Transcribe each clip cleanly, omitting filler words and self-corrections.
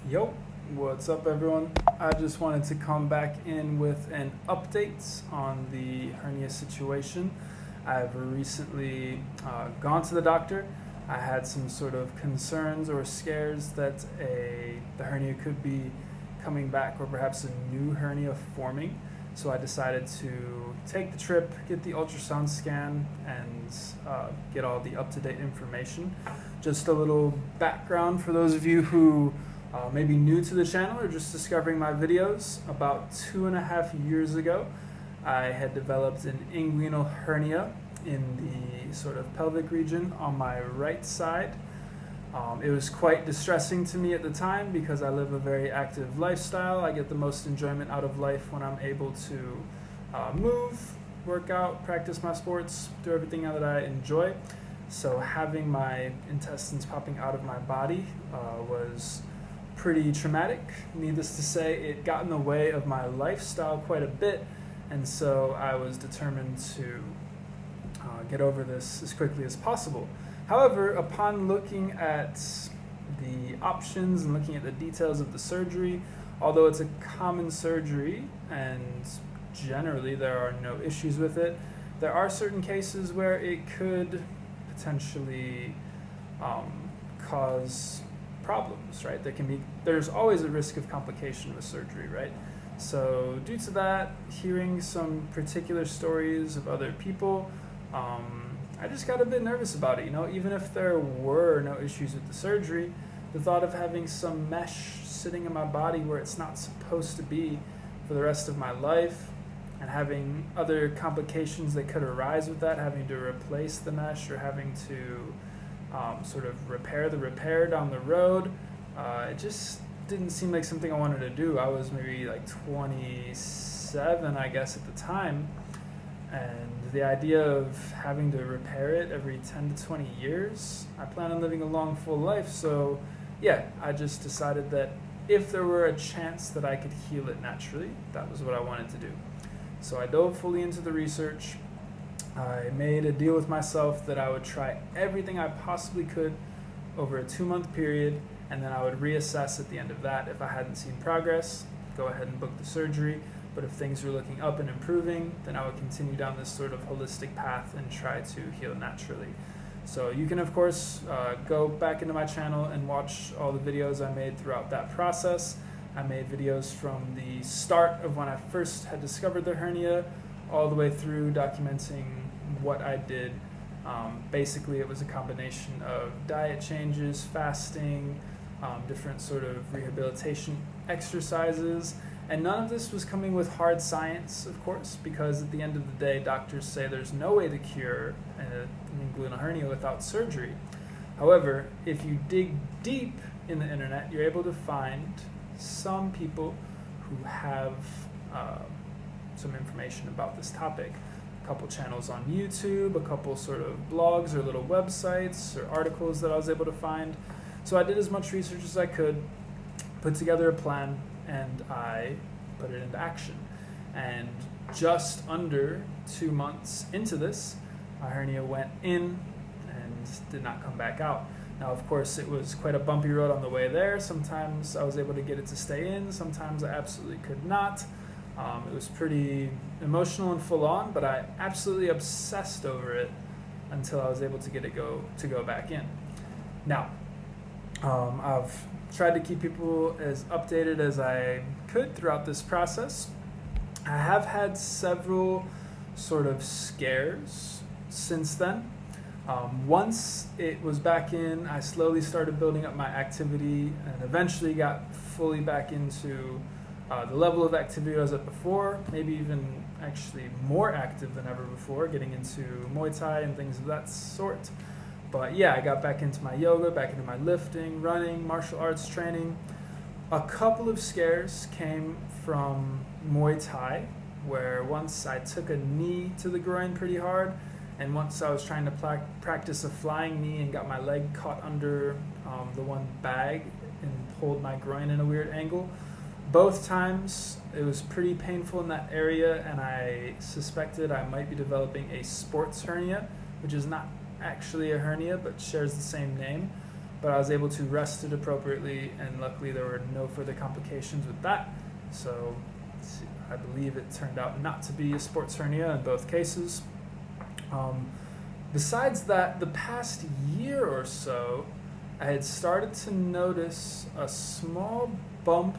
Yo, what's up everyone? I just wanted to come back in with an update on the hernia situation. I've recently gone to the doctor. I had some sort of concerns or scares that the hernia could be coming back or perhaps a new hernia forming. So I decided to take the trip, get the ultrasound scan, and get all the up-to-date information. Just a little background for those of you who may be new to the channel or just discovering my videos. About 2.5 years ago, I had developed an inguinal hernia in the sort of pelvic region on my right side. It was quite distressing to me at the time because I live a very active lifestyle. I get the most enjoyment out of life when I'm able to move, work out, practice my sports, do everything that I enjoy. So having my intestines popping out of my body was pretty traumatic. Needless to say, it got in the way of my lifestyle quite a bit, and so I was determined to get over this as quickly as possible. However, upon looking at the options and looking at the details of the surgery, although it's a common surgery and generally there are no issues with it, there are certain cases where it could potentially cause problems, right? There's always a risk of complication with surgery, right? So due to that, hearing some particular stories of other people, I just got a bit nervous about it. Even if there were no issues with the surgery, the thought of having some mesh sitting in my body where it's not supposed to be for the rest of my life, and having other complications that could arise with that, having to replace the mesh or having to sort of repair the repair down the road, it just didn't seem like something I wanted to do. I was maybe like 27, I guess, at the time, and the idea of having to repair it every 10 to 20 years, I plan on living a long, full life. So yeah, I just decided that if there were a chance that I could heal it naturally, that was what I wanted to do. So I dove fully into the research. I made a deal with myself that I would try everything I possibly could over a 2-month period, and then I would reassess at the end of that. If I hadn't seen progress, go ahead and book the surgery. But if things were looking up and improving, then I would continue down this sort of holistic path and try to heal naturally. So you can, of course, go back into my channel and watch all the videos I made throughout that process. I made videos from the start of when I first had discovered the hernia all the way through documenting what I did. Basically, it was a combination of diet changes, fasting, different sort of rehabilitation exercises. And none of this was coming with hard science, of course, because at the end of the day, doctors say there's no way to cure an inguinal hernia without surgery. However, if you dig deep in the internet, you're able to find some people who have some information about this topic. A couple channels on YouTube, a couple sort of blogs or little websites or articles that I was able to find. So I did as much research as I could, put together a plan, and I put it into action. And just under 2 months into this, my hernia went in and did not come back out. Now, of course, it was quite a bumpy road on the way there. Sometimes I was able to get it to stay in, sometimes I absolutely could not. It was pretty emotional and full on, but I absolutely obsessed over it until I was able to get it to go back in. Now, I've tried to keep people as updated as I could throughout this process. I have had several sort of scares since then. Once it was back in, I slowly started building up my activity and eventually got fully back into the level of activity I was at before, maybe even actually more active than ever before, getting into Muay Thai and things of that sort. But yeah, I got back into my yoga, back into my lifting, running, martial arts training. A couple of scares came from Muay Thai, where once I took a knee to the groin pretty hard, and once I was trying to practice a flying knee and got my leg caught under the one bag and pulled my groin in a weird angle. Both times it was pretty painful in that area, and I suspected I might be developing a sports hernia, which is not actually a hernia but shares the same name. but I was able to rest it appropriately, and luckily there were no further complications with that. So I believe it turned out not to be a sports hernia in both cases. Besides that, the past year or so, I had started to notice a small bump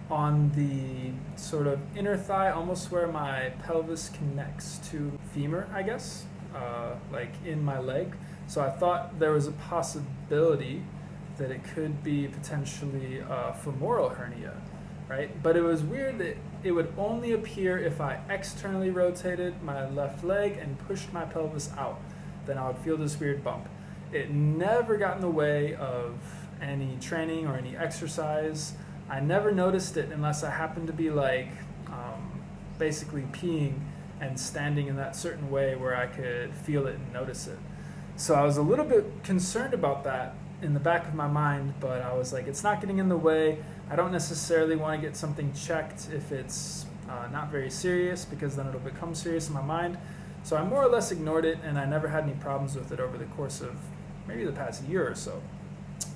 on the sort of inner thigh, almost where my pelvis connects to femur, I guess, like in my leg. So I thought there was a possibility that it could be potentially a femoral hernia, right? But it was weird that it would only appear if I externally rotated my left leg and pushed my pelvis out. Then I would feel this weird bump. It never got in the way of any training or any exercise. I never noticed it unless I happened to be like basically peeing and standing in that certain way where I could feel it and notice it. So I was a little bit concerned about that in the back of my mind, but I was like, it's not getting in the way. I don't necessarily want to get something checked if it's not very serious, because then it'll become serious in my mind. So I more or less ignored it, and I never had any problems with it over the course of maybe the past year or so.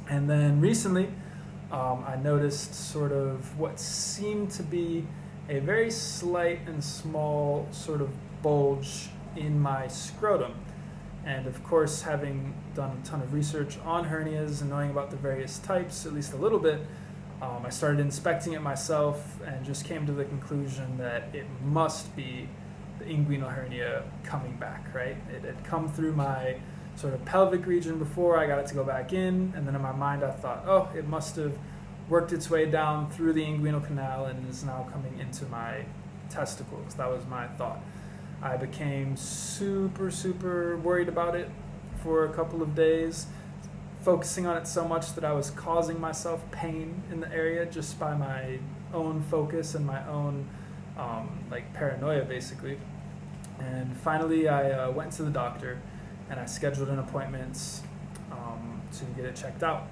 And then recently, I noticed sort of what seemed to be a very slight and small sort of bulge in my scrotum. And of course, having done a ton of research on hernias and knowing about the various types, at least a little bit, I started inspecting it myself and just came to the conclusion that it must be the inguinal hernia coming back, right? It had come through my sort of pelvic region before, I got it to go back in, and then in my mind I thought, oh, it must have worked its way down through the inguinal canal and is now coming into my testicles. That was my thought. I became super worried about it for a couple of days, focusing on it so much that I was causing myself pain in the area just by my own focus and my own like paranoia, basically. And finally I went to the doctor and I scheduled an appointment to get it checked out.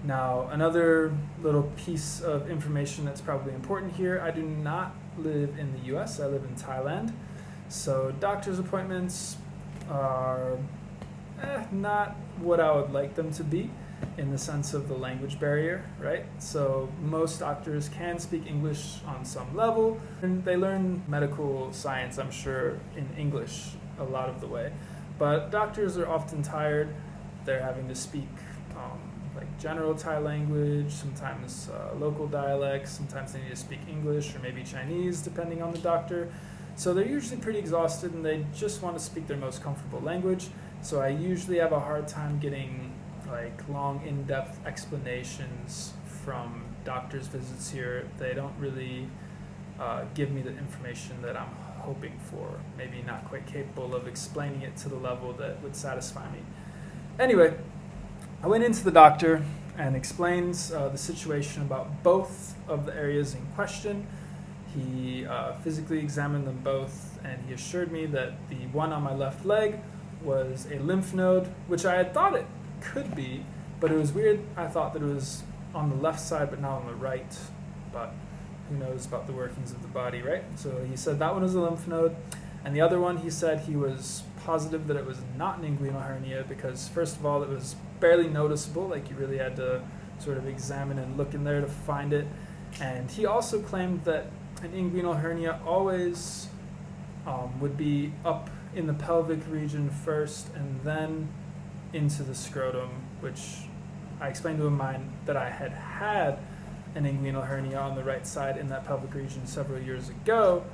Now, another little piece of information that's probably important here, I do not live in the US, I live in Thailand. So doctor's appointments are not what I would like them to be in the sense of the language barrier, right? So most doctors can speak English on some level, and they learn medical science, I'm sure, in English a lot of the way. But doctors are often tired. They're having to speak like general Thai language, sometimes local dialects, sometimes they need to speak English or maybe Chinese, depending on the doctor. So they're usually pretty exhausted and they just want to speak their most comfortable language. So I usually have a hard time getting like long, in-depth explanations from doctors' visits here. They don't really give me the information that I'm hoping for. Maybe not quite capable of explaining it to the level that would satisfy me. Anyway, I went into the doctor and explained the situation about both of the areas in question. He physically examined them both, and he assured me that the one on my left leg was a lymph node, which I had thought it could be, but it was weird. I thought that it was on the left side but not on the right, but who knows about the workings of the body, right? So he said that one was a lymph node, and the other one, he said he was positive that it was not an inguinal hernia because, first of all, it was barely noticeable, like you really had to sort of examine and look in there to find it. And he also claimed that an inguinal hernia always would be up in the pelvic region first and then into the scrotum, which I explained to him that I had had an inguinal hernia on the right side in that pelvic region several years ago,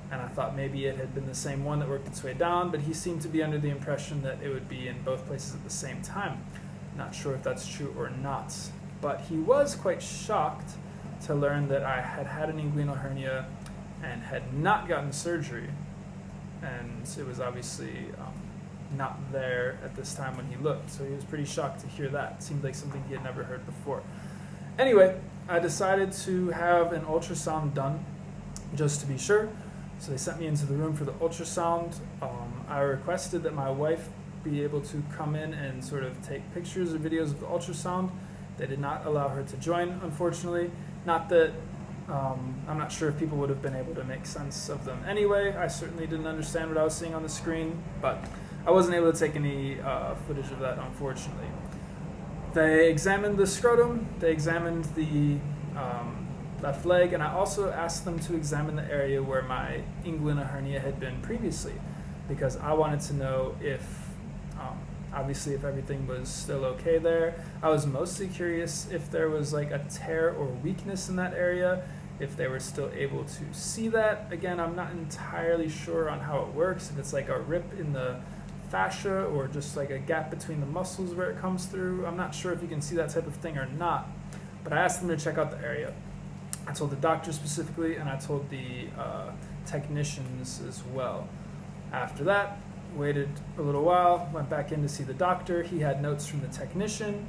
and I thought maybe it had been the same one that worked its way down, but he seemed to be under the impression that it would be in both places at the same time. Not sure if that's true or not, but he was quite shocked to learn that I had had an inguinal hernia and had not gotten surgery, and it was obviously not there at this time when he looked, so he was pretty shocked to hear that. It seemed like something he had never heard before. Anyway, I decided to have an ultrasound done just to be sure, so they sent me into the room for the ultrasound. I requested that my wife be able to come in and sort of take pictures or videos of the ultrasound. They did not allow her to join, unfortunately. Not that I'm not sure if people would have been able to make sense of them anyway. I certainly didn't understand what I was seeing on the screen, but I wasn't able to take any footage of that, unfortunately. they examined the scrotum, they examined the left leg, and I also asked them to examine the area where my inguinal hernia had been previously, because I wanted to know if, obviously, if everything was still okay there. I was mostly curious if there was like a tear or weakness in that area, if they were still able to see that. Again, I'm not entirely sure on how it works, if it's like a rip in the fascia or just like a gap between the muscles where it comes through. I'm not sure if you can see that type of thing or not, but I asked them to check out the area. I told the doctor specifically, and I told the technicians as well. After that, waited a little while, went back in to see the doctor. He had notes from the technician,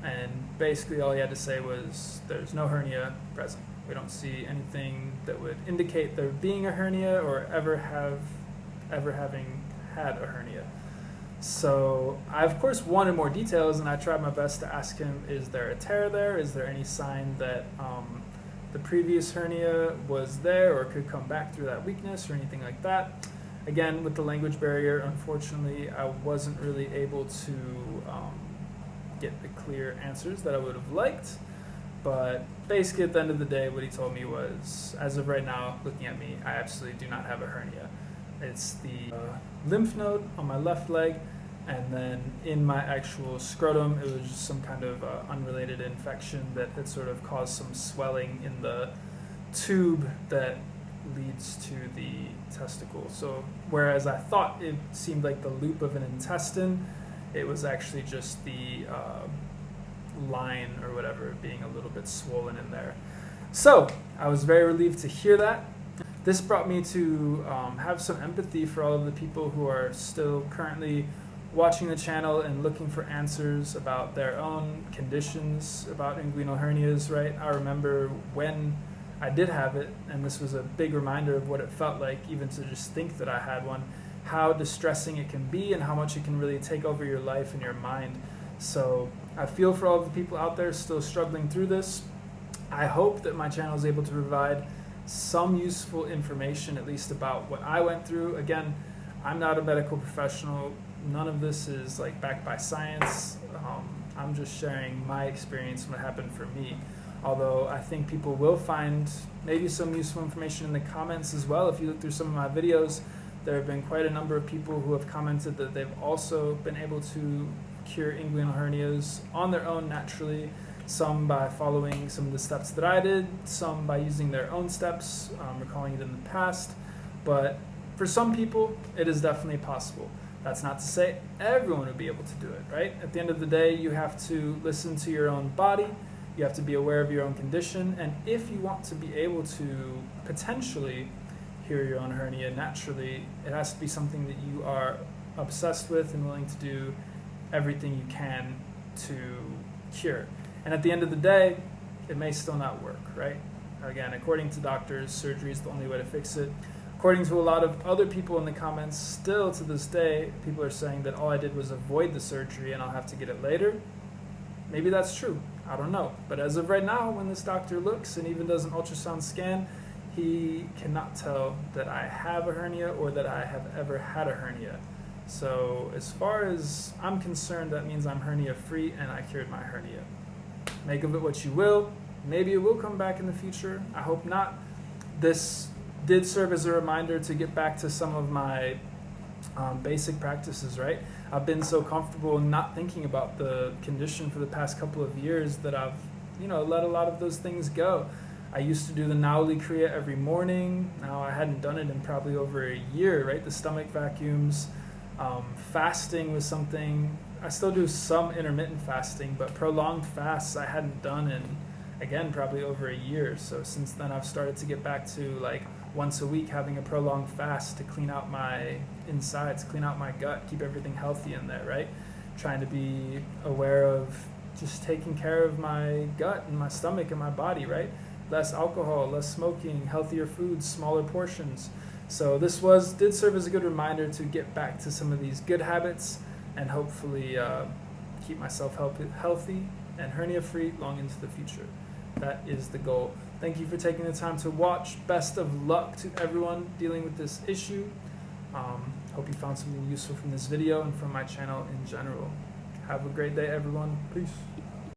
and basically all he had to say was, there's no hernia present. We don't see anything that would indicate there being a hernia or ever having had a hernia. So I, of course, wanted more details, and I tried my best to ask him, is there a tear there? Is there any sign that the previous hernia was there or could come back through that weakness or anything like that? Again, with the language barrier, unfortunately, I wasn't really able to get the clear answers that I would have liked. But basically, at the end of the day, what he told me was, as of right now, looking at me, I absolutely do not have a hernia. It's the lymph node on my left leg, and then in my actual scrotum, it was just some kind of unrelated infection that had sort of caused some swelling in the tube that leads to the testicle. So whereas I thought it seemed like the loop of an intestine, it was actually just the line or whatever being a little bit swollen in there. So I was very relieved to hear that. This brought me to have some empathy for all of the people who are still currently watching the channel and looking for answers about their own conditions, about inguinal hernias, right? I remember when I did have it, and this was a big reminder of what it felt like even to just think that I had one, how distressing it can be and how much it can really take over your life and your mind. So I feel for all of the people out there still struggling through this. I hope that my channel is able to provide some useful information, at least about what I went through. Again, I'm not a medical professional. None of this is like backed by science. I'm just sharing my experience and what happened for me. Although I think people will find maybe some useful information in the comments as well. If you look through some of my videos, there have been quite a number of people who have commented that they've also been able to cure inguinal hernias on their own naturally. Some by following some of the steps that I did, some by using their own steps, recalling it in the past. But for some people, it is definitely possible. That's not to say everyone would be able to do it, right? At the end of the day, you have to listen to your own body. You have to be aware of your own condition. And if you want to be able to potentially cure your own hernia naturally, it has to be something that you are obsessed with and willing to do everything you can to cure. And at the end of the day, it may still not work, right? Again, according to doctors, surgery is the only way to fix it. According to a lot of other people in the comments, still to this day, people are saying that all I did was avoid the surgery and I'll have to get it later. Maybe that's true. I don't know. But as of right now, when this doctor looks and even does an ultrasound scan, he cannot tell that I have a hernia or that I have ever had a hernia. So as far as I'm concerned, that means I'm hernia free and I cured my hernia. Make of it what you will. Maybe it will come back in the future. I hope not. This did serve as a reminder to get back to some of my basic practices, right? I've been so comfortable not thinking about the condition for the past couple of years that I've, let a lot of those things go. I used to do the Nauli Kriya every morning. Now I hadn't done it in probably over a year, right? The stomach vacuums. Fasting was something. I still do some intermittent fasting, but prolonged fasts I hadn't done in, again, probably over a year. So since then I've started to get back to like once a week having a prolonged fast to clean out my insides, clean out my gut, keep everything healthy in there, right? Trying to be aware of just taking care of my gut and my stomach and my body, right? Less alcohol, less smoking, healthier foods, smaller portions. So this did serve as a good reminder to get back to some of these good habits and hopefully keep myself healthy and hernia free long into the future. That is the goal. Thank you for taking the time to watch. Best of luck to everyone dealing with this issue. Hope you found something useful from this video and from my channel in general. Have a great day, everyone. Peace.